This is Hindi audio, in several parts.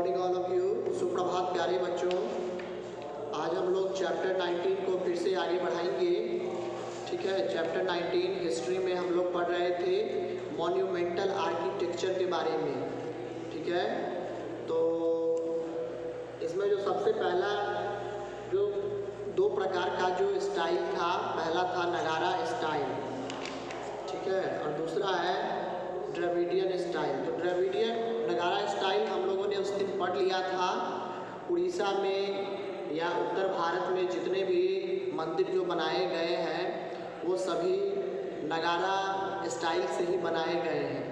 Morning all of you. सुप्रभात प्यारे बच्चों। आज हम लोग चैप्टर 19 को फिर से आगे बढ़ाएंगे। ठीक है, चैप्टर 19 हिस्ट्री में हम लोग पढ़ रहे थे मॉन्यूमेंटल आर्किटेक्चर के बारे में। ठीक है, तो इसमें जो सबसे पहला जो दो प्रकार का जो स्टाइल था, पहला था नगारा स्टाइल, ठीक है, और दूसरा है द्रविडियन स्टाइल। तो द्रविडियन नगारा स्टाइल हम लोगों ने उस दिन पढ़ लिया था। उड़ीसा में या उत्तर भारत में जितने भी मंदिर जो बनाए गए हैं वो सभी नगारा स्टाइल से ही बनाए गए हैं।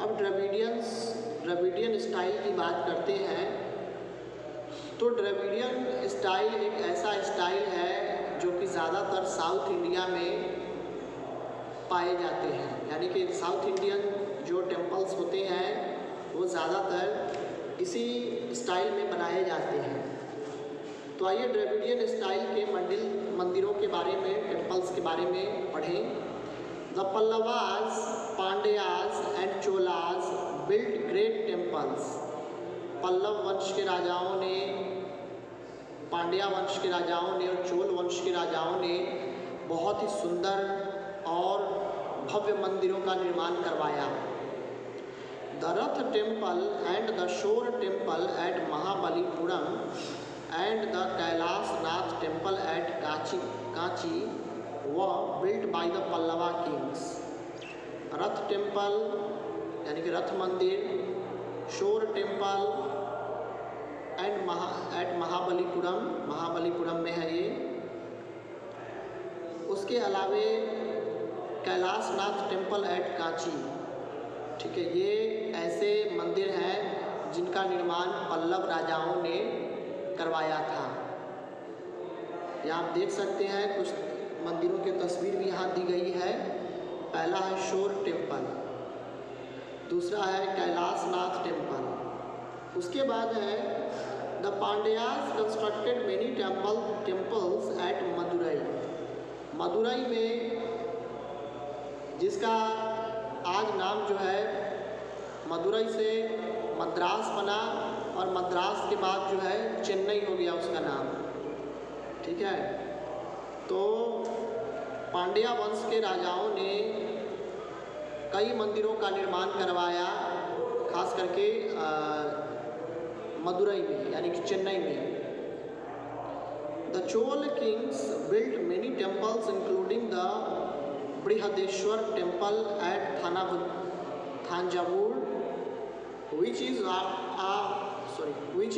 अब द्रविडियन स्टाइल की बात करते हैं तो द्रविडियन स्टाइल एक ऐसा स्टाइल है जो कि ज़्यादातर साउथ इंडिया में पाए जाते हैं। यानी कि साउथ इंडियन जो टेम्पल्स होते हैं वो ज़्यादातर इसी स्टाइल में बनाए जाते हैं। तो आइए द्रविडियन स्टाइल के मंदिरों के बारे में, टेम्पल्स के बारे में पढ़ें। The Pallavas, Pandyas and Cholas built great temples. Pallava वंश के राजाओं ने, पांड्या वंश के राजाओं ने और चोल वंश के राजाओं ने बहुत ही सुंदर और भव्य मंदिरों का निर्माण करवाया। The Rath temple and the shore temple at Mahabalipuram and the Kailashnath temple at Kanchi were built by the Pallava kings. Rath temple यानी कि रथ मंदिर, शोर टेम्पल एट महाबलीपुरम में है ये। उसके अलावे कैलाशनाथ टेम्पल एट कांची, ठीक है, ये ऐसे मंदिर हैं जिनका निर्माण पल्लव राजाओं ने करवाया था। यहाँ आप देख सकते हैं कुछ मंदिरों की तस्वीर भी यहाँ दी गई है। पहला है शोर टेम्पल, दूसरा है कैलाशनाथ टेम्पल। उसके बाद है the Pandyas constructed many temples at Madurai. Madurai में, जिसका आज नाम जो है मदुरई से मद्रास बना और मद्रास के बाद जो है चेन्नई हो गया उसका नाम। ठीक है, तो पांड्या वंश के राजाओं ने कई मंदिरों का निर्माण करवाया, खास करके मदुरई में यानी कि चेन्नई में। The Chola kings built many temples including the Brihadeshwara temple at Thanjavur which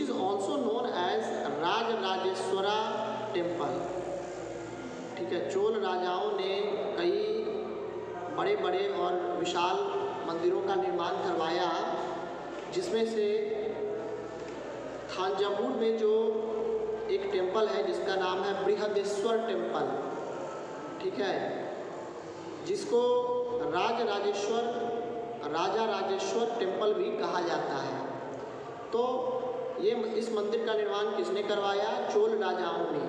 is also known as Rajarajeshwara temple. ठीक है, चोल राजाओं ने कई बड़े बड़े और विशाल मंदिरों का निर्माण करवाया, जिसमें से थांजावुर में जो एक टेम्पल है जिसका नाम है बृहदेश्वर टेम्पल, ठीक है, जिसको राजा राजेश्वर टेम्पल भी कहा जाता है। तो ये इस मंदिर का निर्माण किसने करवाया? चोल राजाओं ने।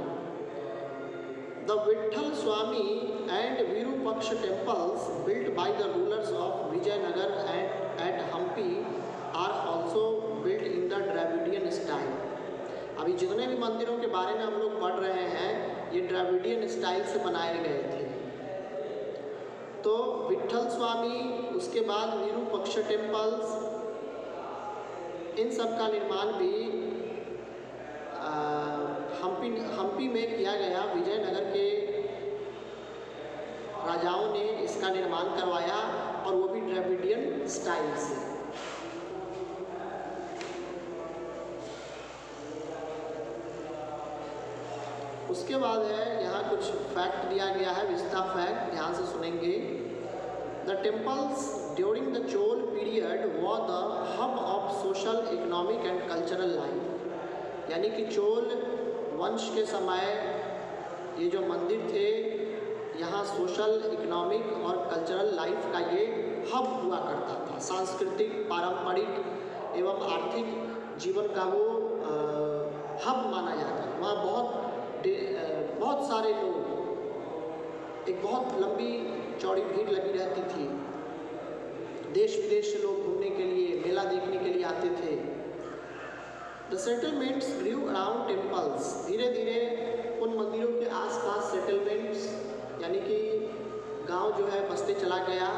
The Vitthala Swami and Virupaksha temples built by the rulers of Vijayanagar at Hampi are also built in the Dravidian style. अभी जितने भी मंदिरों के बारे में हम लोग पढ़ रहे हैं ये द्रविडियन स्टाइल से बनाए गए थे। तो विट्ठल स्वामी, उसके बाद विरूपक्ष टेम्पल्स, इन सब का निर्माण भी हम्पी में किया गया। विजयनगर के राजाओं ने इसका निर्माण करवाया और वो भी द्रविडियन स्टाइल से। उसके बाद है यहाँ कुछ फैक्ट दिया गया है, विस्ता फैक्ट, ध्यान से सुनेंगे। The temples during the Chola period was the hub of social, economic and cultural life. यानी कि चोल वंश के समय ये जो मंदिर थे यहाँ सोशल, इकोनॉमिक और कल्चरल लाइफ का ये हब हुआ करता था। सांस्कृतिक, पारंपरिक एवं आर्थिक जीवन का वो हब माना जाता था। वहाँ बहुत सारे लोग, एक बहुत लंबी चौड़ी भीड़ लगी रहती थी। देश विदेश से लोग घूमने के लिए, मेला देखने के लिए आते थे। The settlements grew around temples, धीरे धीरे उन मंदिरों के आसपास सेटलमेंट्स यानी कि गांव जो है बसते चला गया।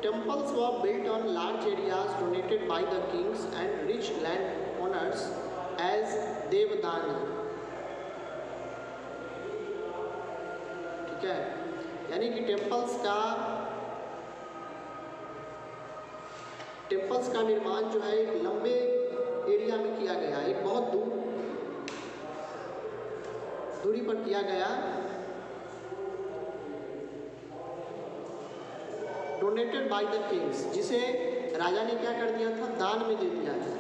Temples were built on large areas donated by the kings and rich land owners as devadana. ठीक है, यानी कि टेम्पल्स का निर्माण जो है एक लंबे एरिया में किया गया, एक बहुत दूरी पर किया गया। डोनेटेड बाय द किंग्स, जिसे राजा ने क्या कर दिया था, दान में दे दिया था।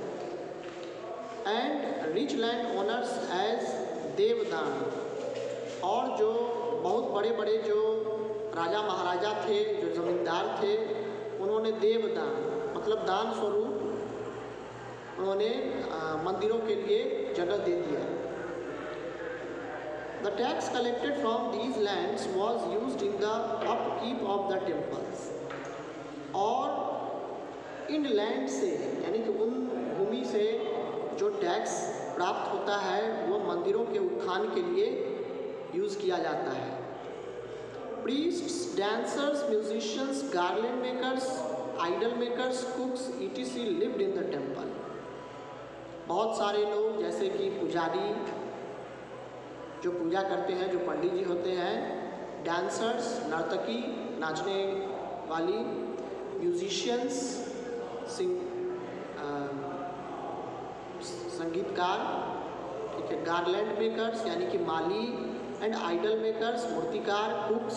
And rich land owners as devadana, और जो बहुत बड़े बड़े जो राजा महाराजा थे, जो जमींदार थे, उन्होंने देवदान मतलब दान स्वरूप उन्होंने मंदिरों के लिए जगह दे दिया। The tax collected from these lands was used in the upkeep of the temples, और इन लैंड से यानी कि उन भूमि से जो टैक्स प्राप्त होता है वो मंदिरों के उत्थान के लिए यूज़ किया जाता है। Priests, dancers, musicians, garland makers, idol makers, cooks etc lived in the temple. बहुत सारे लोग जैसे कि पुजारी जो पूजा करते हैं, जो पंडित जी होते हैं, डांसर्स नर्तकी नाचने वाली, म्यूजिशियंस संगीतकार, ठीक है, गार्लैंड मेकर्स यानी कि माली, एंड आइडल मेकर्स मूर्तिकार, कुक्स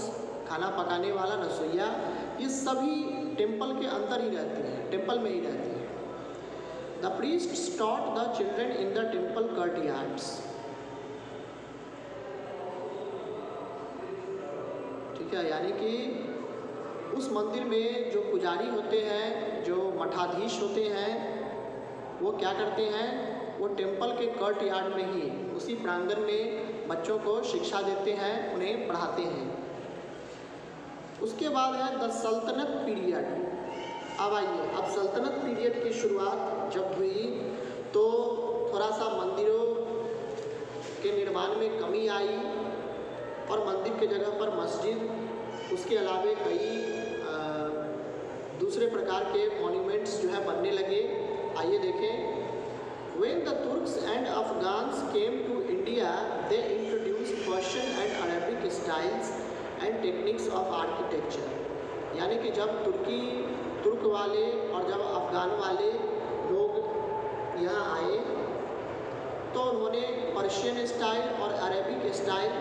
खाना पकाने वाला रसोइया, ये सभी टेम्पल के अंदर ही रहते हैं, टेम्पल में ही रहते हैं। The priests taught the children in the temple courtyards। ठीक है, यानी कि उस मंदिर में जो पुजारी होते हैं, जो मठाधीश होते हैं, वो क्या करते हैं, वो टेम्पल के कर्ट यार्ड में ही, उसी प्रांगण में बच्चों को शिक्षा देते हैं, उन्हें पढ़ाते हैं। उसके बाद है द सल्तनत पीरियड। अब आइए, अब सल्तनत पीरियड की शुरुआत जब हुई तो थोड़ा सा मंदिरों के निर्माण में कमी आई और मंदिर के जगह पर मस्जिद, उसके अलावे कई दूसरे प्रकार के मॉन्यूमेंट्स जो है बनने लगे। आइए देखें। When the Turks and Afghans came to India, they introduced Persian and Arabic styles and techniques of architecture। यानी कि जब तुर्क वाले और जब अफ़गान वाले लोग यहाँ आए तो उन्होंने पर्शियन स्टाइल और अरेबिक स्टाइल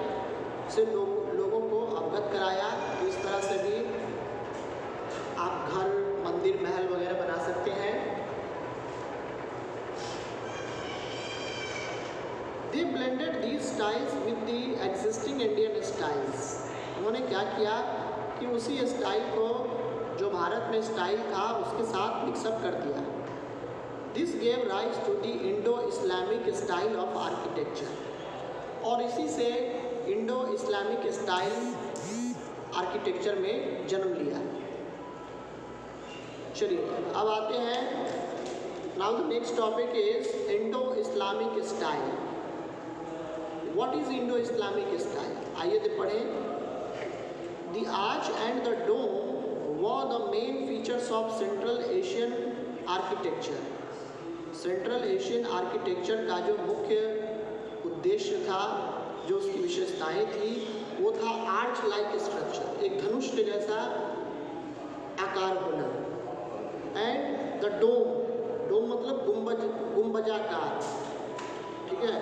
से लोगों को अवगत कराया। तो इस तरह से भी आप घर, मंदिर, महल वगैरह बना सकते हैं। They blended these styles with the existing Indian styles। उन्होंने क्या किया कि उसी स्टाइल को जो भारत में स्टाइल था उसके साथ मिक्सअप कर दिया। This gave rise to the Indo-Islamic style of architecture। और इसी से इंडो-इस्लामिक स्टाइल आर्किटेक्चर में जन्म लिया। चलिए अब आते हैं। Now the next topic is Indo-Islamic style। What is Indo-Islamic style? आइए पढ़ें। The arch and the dome were the main features of Central Asian architecture। Central Asian architecture का जो मुख्य उद्देश्य था, जो उसकी विशेषताएं थी, वो था आर्च लाइक स्ट्रक्चर, एक धनुष के जैसा आकार होना। एंड द डोम मतलब गुंबजाकार, ठीक है।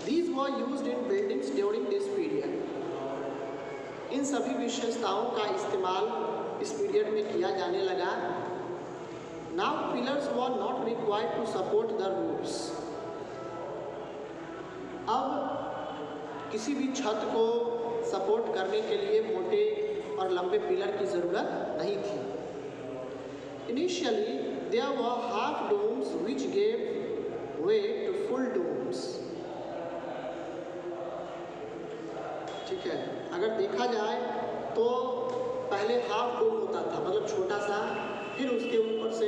These were used in buildings during this period। इन सभी विशेषताओं का इस्तेमाल इस पीरियड में किया जाने लगा। Now pillars were not required to support the roofs। अब किसी भी छत को सपोर्ट करने के लिए मोटे और लंबे पिलर की ज़रूरत नहीं थी। Initially there were half domes which gave way to full domes। ठीक है, अगर देखा जाए तो पहले हाफ डोम होता था, मतलब छोटा सा, फिर उसके ऊपर से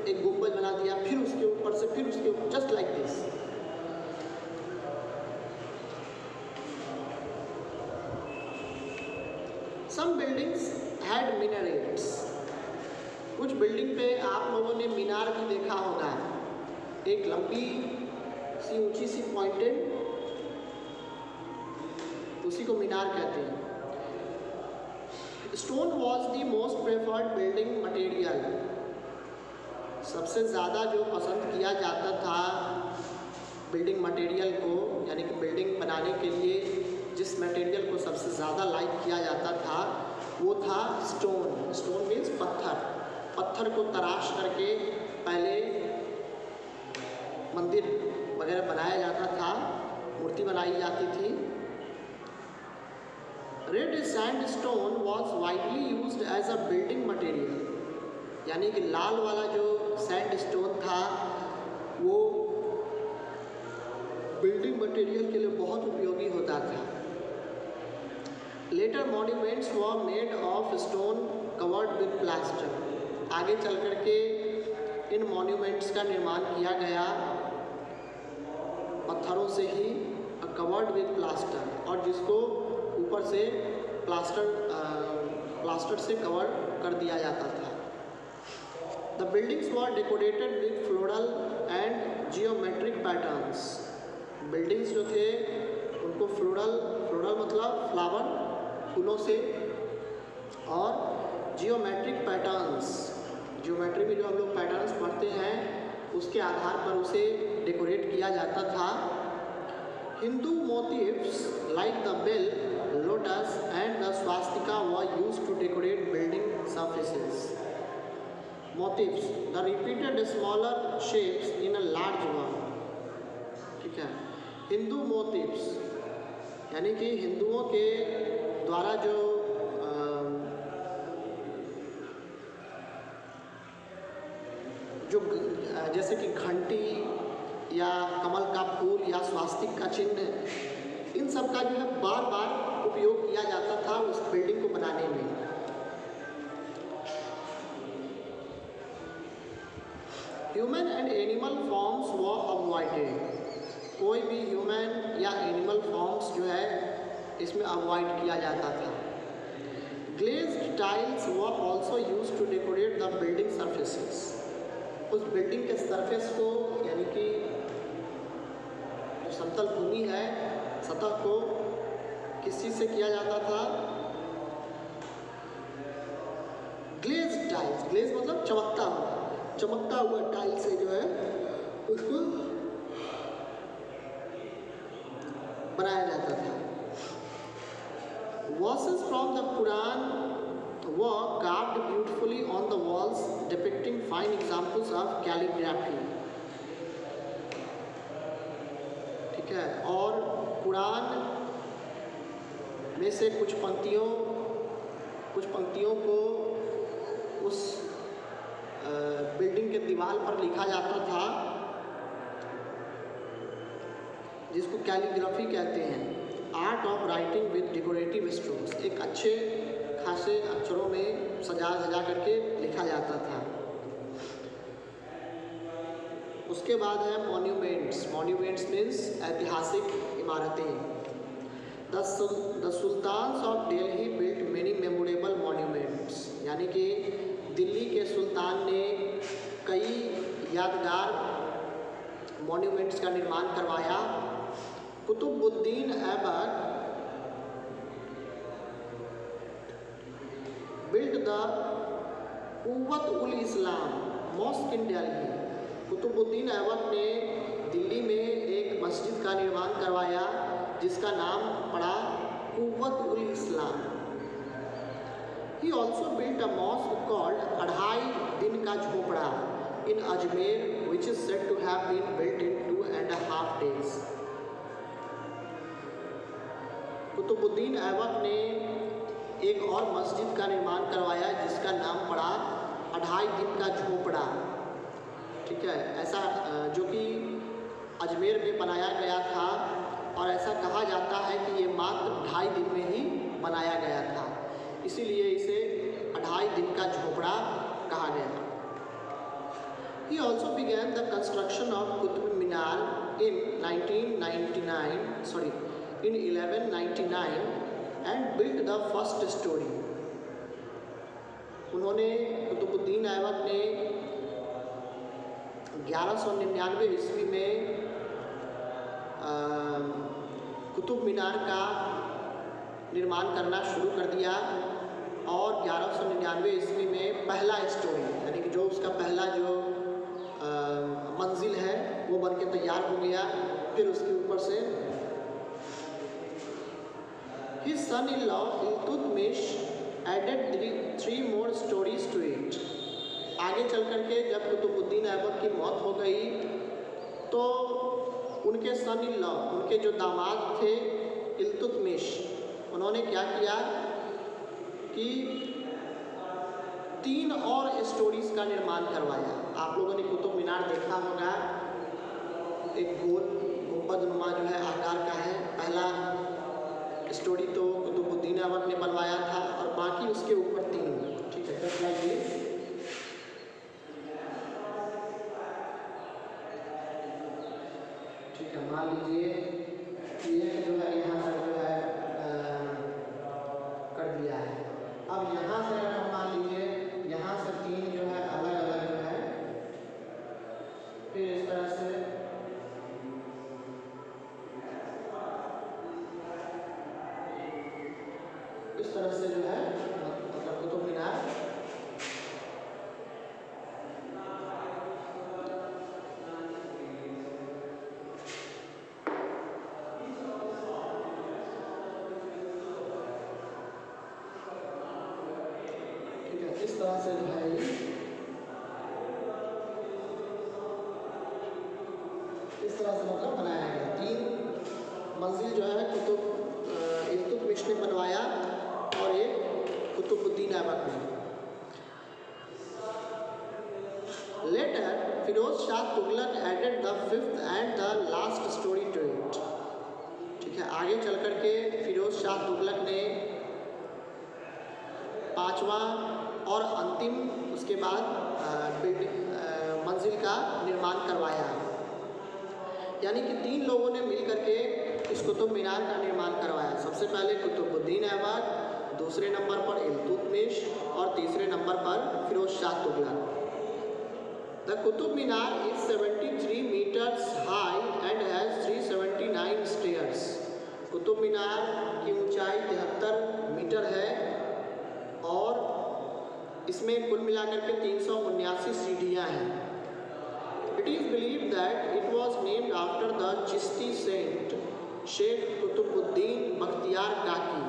एक गुंबद बना दिया, फिर उसके ऊपर से फिर उसके ऊपर, just like this. Some buildings had minarets, कुछ बिल्डिंग पे आप लोगों ने मीनार भी देखा होगा, एक लंबी सी ऊंची सी पॉइंटेड, उसी को मीनार कहते हैं। Stone was the most preferred building material, सबसे ज़्यादा जो पसंद किया जाता था बिल्डिंग मटेरियल को, यानी कि बिल्डिंग बनाने के लिए जिस मटेरियल को सबसे ज़्यादा लाइक किया जाता था वो था स्टोन। स्टोन मीन्स पत्थर। पत्थर को तराश करके पहले मंदिर वगैरह बनाया जाता था, मूर्ति बनाई जाती थी। Red sandstone was widely used as a building material, यानी कि लाल वाला जो सैंडस्टोन था वो बिल्डिंग मटेरियल के लिए बहुत उपयोगी होता था। Later monuments were made of stone covered with plaster, आगे चल कर के इन मॉन्यूमेंट्स का निर्माण किया गया पत्थरों से ही, कवर्ड विद प्लास्टर, और जिसको ऊपर से प्लास्टर से कवर कर दिया जाता था। The buildings were decorated with floral and geometric patterns, buildings जो थे उनको फ्लोरल मतलब फ्लावर, फूलों से, और जियोमेट्रिक पैटर्न्स, जियोमेट्री में जो हम लोग पैटर्न्स पढ़ते हैं उसके आधार पर उसे डेकोरेट किया जाता था। Hindu motifs like the bell, lotus and the swastika were used to decorate building surfaces. Motifs, the repeated smaller shapes in a large one, ठीक है। हिंदू मोटिव्स यानी कि हिंदुओं के द्वारा जो जैसे कि घंटी या कमल का फूल या स्वास्तिक का चिन्ह, इन सब का जो है बार बार उपयोग किया जाता था उस बिल्डिंग को बनाने में। Human and animal forms were avoided, कोई भी ह्यूमन या एनिमल फॉर्म्स जो है इसमें अवॉइड किया जाता था। Glazed tiles were also used to decorate the building surfaces, उस बिल्डिंग के सरफेस को, यानी कि जो समतल भूमि है, सतह को किस चीज़ से किया जाता था? ग्लेज्ड टाइल्स, ग्लेज मतलब चमकता हुआ टाइल से जो है उसको बनाया जाता था। Verses from the Quran were carved beautifully on the walls, depicting fine examples of calligraphy, ठीक है। और कुरान में से कुछ पंक्तियों को उस बिल्डिंग के दीवार पर लिखा जाता था, जिसको कैलीग्राफी कहते हैं। Art of writing with decorative strokes, एक अच्छे खासे अक्षरों में सजा करके लिखा जाता था। उसके बाद है मॉन्यूमेंट्स। मॉन्यूमेंट्स मीन्स ऐतिहासिक इमारतें। The sultans of Delhi built many memorable monuments, यानी कि दिल्ली के सुल्तान ने कई यादगार मॉन्यूमेंट्स का निर्माण करवाया। Qutubuddin Aibak built the Quwwat-ul-Islam mosque in Delhi, Qutubuddin Aibak ने दिल्ली में एक मस्जिद का निर्माण करवाया जिसका नाम पड़ा कुव्वत-उल-इस्लाम। He also built a mosque called अढ़ाई दिन का झोपड़ा in Ajmer, which is said to have been built in 2.5 days. Qutubuddin Aibak ने एक और मस्जिद का निर्माण करवाया जिसका नाम पड़ा अढ़ाई दिन का झोपड़ा, ठीक है। ऐसा जो कि अजमेर में बनाया गया था, और ऐसा कहा जाता है कि ये मात्र 2.5 दिन में ही बनाया गया था, इसीलिए इसे 2.5 दिन का झोपड़ा कहा गया। He also began the construction of Qutb Minar in 1199 and built the first story. उन्होंने कुतुबुद्दीन ऐबक ने 1199 ईस्वी में कुतुब मीनार का निर्माण करना शुरू कर दिया और 1199 ईस्वी में पहला स्टोरी यानी कि जो उसका पहला जो मंजिल है वो बन के तैयार हो गया। फिर उसके ऊपर से His son-in-law Iltutmish added 3 more stories to it. आगे चल करके जब कुतुबुद्दीन ऐबक की मौत हो गई तो उनके सन-इन-लॉ उनके जो दामाद थे इल्तुतमिश उन्होंने क्या किया कि 3 और स्टोरीज का निर्माण करवाया। आप लोगों ने कुतुब मीनार देखा होगा, एक गोल गुंबदनुमा जो है आकार का है। पहला स्टोरी तो कुतुबुद्दीन ऐबक ने बनवाया था और बाकी उसके ऊपर 3। ठीक है, जस्ट लाइक दिस। ठीक है, मान लीजिए ये जो है यहाँ पर जो है कर दिया है। अब यहाँ से अगर हम मान लीजिए यहाँ से 3 जो है अलग अलग जो है, फिर इस तरह से जो है मतलब कुतुब मीनार इस तरह से जो है इस तरह से मतलब बनाया गया। 3 मंजिल जो है इल्तुतमिश ने बनवाया और एक कुतुबुद्दीन ऐबक ने। Later Firoz Shah Tughlaq added the 5th and the last story to it. ठीक है, आगे चल करके फिरोज शाह तुगलक ने 5वां और अंतिम उसके बाद मंजिल का निर्माण करवाया। यानी कि 3 लोगों ने मिल करके इस कुतुब मीनार का निर्माण करवाया। सबसे पहले कुतुबुद्दीन ऐबक, दूसरे नंबर पर इल्तुतमिश और तीसरे नंबर पर Firoz Shah Tughlaq. The Qutub Minar is 73 metres high and has 379 stairs. Qutub Minar की ऊंचाई 73 मीटर है और इसमें कुल मिलाकर के 379 सीढ़ियाँ हैं। It is believe that it was named after the Chishti saint Sheikh Qutbuddin Bakhtiyar Kaki.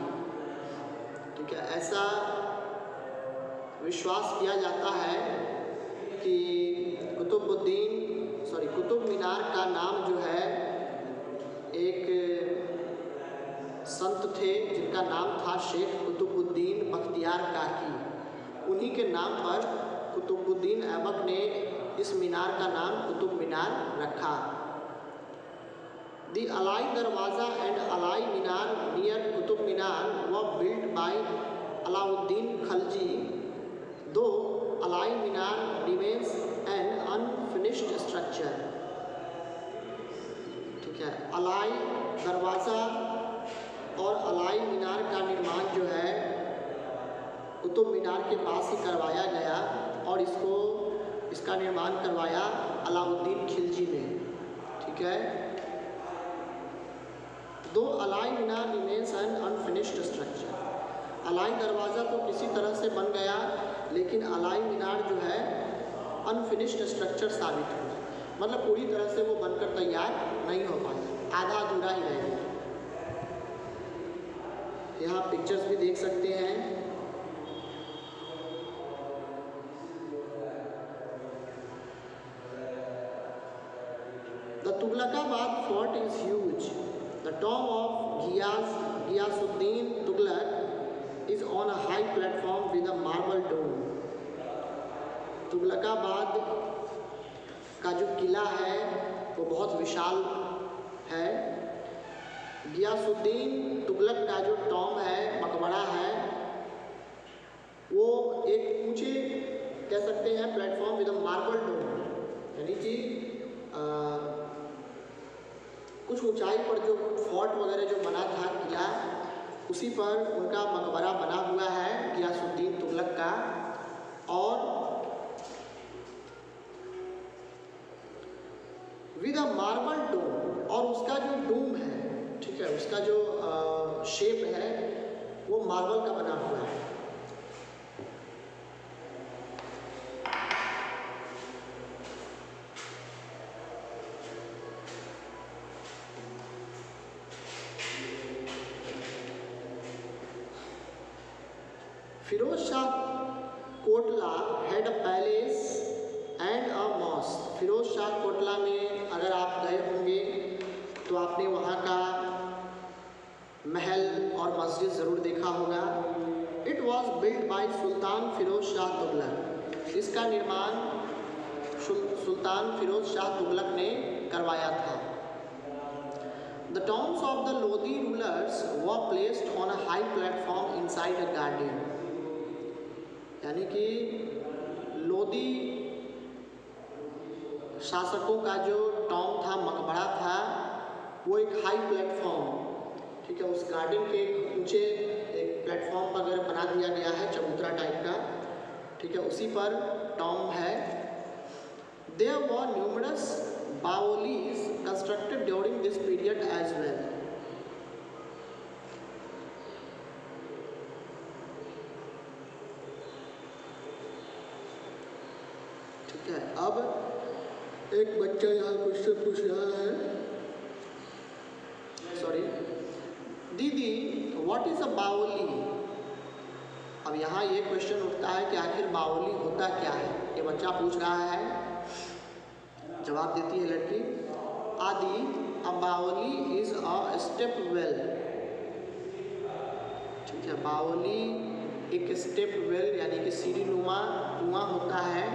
ठीक है, ऐसा विश्वास किया जाता है कि कुतुब मीनार का नाम जो है एक संत थे जिनका नाम था शेख कुतुबुद्दीन बख्तियार काकी। उन्हीं के नाम पर कुतुबुद्दीन ऐबक ने इस मीनार का नाम कुतुब मीनार रखा। The Alai Darwaza and Alai Minar near Qutub Minar were built by Alauddin Khalji, though Alai Minar remains an unfinished structure. ठीक है, अलाई दरवाज़ा और अलाई मीनार का निर्माण जो है कुतुब मीनार के पास ही करवाया गया और इसका निर्माण करवाया अलाउद्दीन खिलजी ने। ठीक है, दो Alai Minar remains an unfinished structure. Alai Darwaza तो किसी तरह से बन गया लेकिन अलाई मीनार जो है अनफिनिश्ड स्ट्रक्चर साबित हुआ, मतलब पूरी तरह से वो बनकर तैयार नहीं हो पाया, आधा अधूरा ही रह गया। यहाँ पिक्चर्स भी देख सकते हैं। The Tughlaqabad fort is huge. The tomb of Ghiyasuddin Tughlaq is on a high platform with a marble dome. Tughlakabad का जो किला है वो बहुत विशाल है। गियासुद्दीन तुगलक का जो टॉम है, मकबरा है, वो एक ऊंचे कह सकते हैं प्लेटफॉर्म विद अ मार्बल डोम, यानी कि कुछ ऊंचाई पर जो फोर्ट वगैरह जो बना था किला, उसी पर उनका मकबरा बना हुआ है गियासुद्दीन तुगलक का। और विद अ मार्बल डोम, और उसका जो डोम है, ठीक है, उसका जो शेप है वो मार्बल का बना हुआ है। Firoz Shah Kotla had a palace and a mosque. Firoz Shah Kotla में अगर आप गए होंगे तो आपने वहाँ का महल और मस्जिद ज़रूर देखा होगा। इट वॉज बिल्ड बाय सुल्तान फिरोज शाह तुगलक। इसका निर्माण सुल्तान फिरोज शाह तुगलक ने करवाया था। The tombs of the Lodi rulers were placed on a high platform inside a garden. यानी कि लोदी शासकों का जो टॉम था, मकबरा था, वो एक हाई प्लेटफॉर्म, ठीक है, उस गार्डन के ऊंचे एक प्लेटफॉर्म वगैरह बना दिया गया है, चबूतरा टाइप का, ठीक है, उसी पर टॉम है। There were numerous baolis constructed during this period as well. ठीक है, अब एक बच्चा यहाँ क्वेश्चन पूछ रहा है, सॉरी दीदी, व्हाट इज अ बाओली। अब यहाँ ये क्वेश्चन उठता है कि आखिर बाओली होता क्या है, ये बच्चा पूछ रहा है। जवाब देती है लड़की, आदि अ Baoli is a step well. ठीक है, बाओली एक स्टेप वेल यानी कि सीढ़ी नुमा कुआं होता है।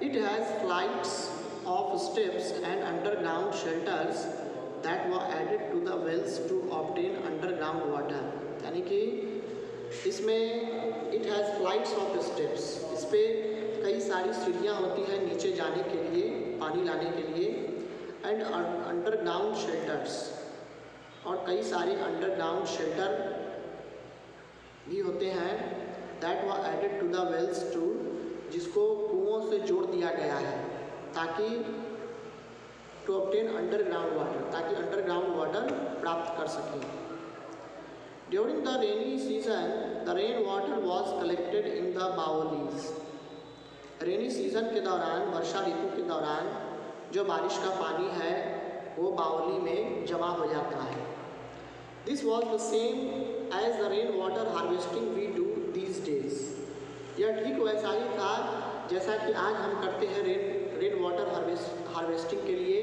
It has flights of steps and underground shelters that were added to the wells to obtain underground water. यानी कि इसमें it has flights of steps, इस पर कई सारी सीढ़ियाँ होती हैं नीचे जाने के लिए, पानी लाने के लिए। एंड अंडरग्राउंड शेल्टर्स, और कई सारे अंडरग्राउंड शेल्टर भी होते हैं। That were added to the wells too, जिसको कुओं से जोड़ दिया गया है ताकि टू ऑब्टेन अंडरग्राउंड वाटर, ताकि अंडरग्राउंड वाटर प्राप्त कर सकें। During the rainy season the rain water was collected in the baolis. Rainy season के दौरान, वर्षा ऋतु के दौरान जो बारिश का पानी है वो बाओली में जमा हो जाता है। This was the same as the rain water harvesting we do these days. यह ठीक वैसा ही था जैसा कि आज हम करते हैं रेन वाटर हार्वेस्टिंग के लिए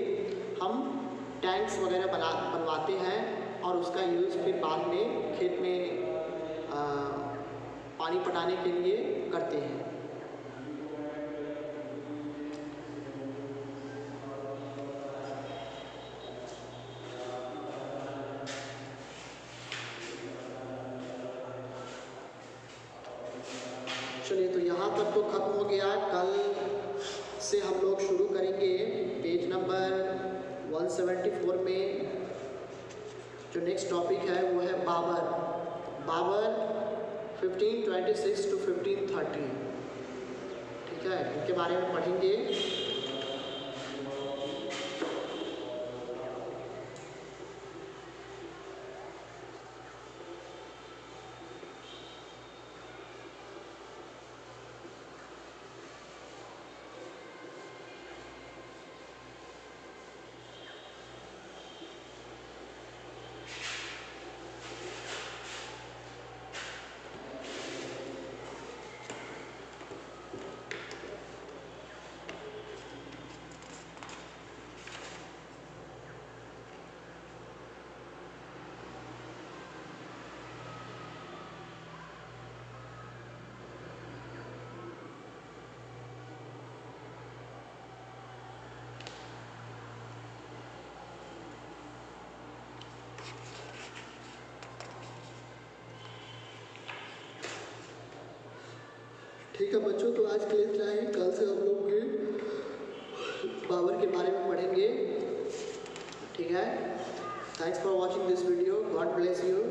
हम टैंक्स वगैरह बनवाते हैं और उसका यूज़ फिर बाद में खेत में पानी पटाने के लिए करते हैं। चलिए, तो यहाँ तक तो खत्म हो गया। कल से हम लोग शुरू करेंगे पेज नंबर 174 में। जो नेक्स्ट टॉपिक है वो है बाबर। बाबर 1526 to 1530, ठीक है, इनके बारे में पढ़ेंगे। ठीक है बच्चों, तो आज के लिए इतना ही। कल से हम लोग पावर के बारे में पढ़ेंगे। ठीक है, thanks for watching this video, God bless you.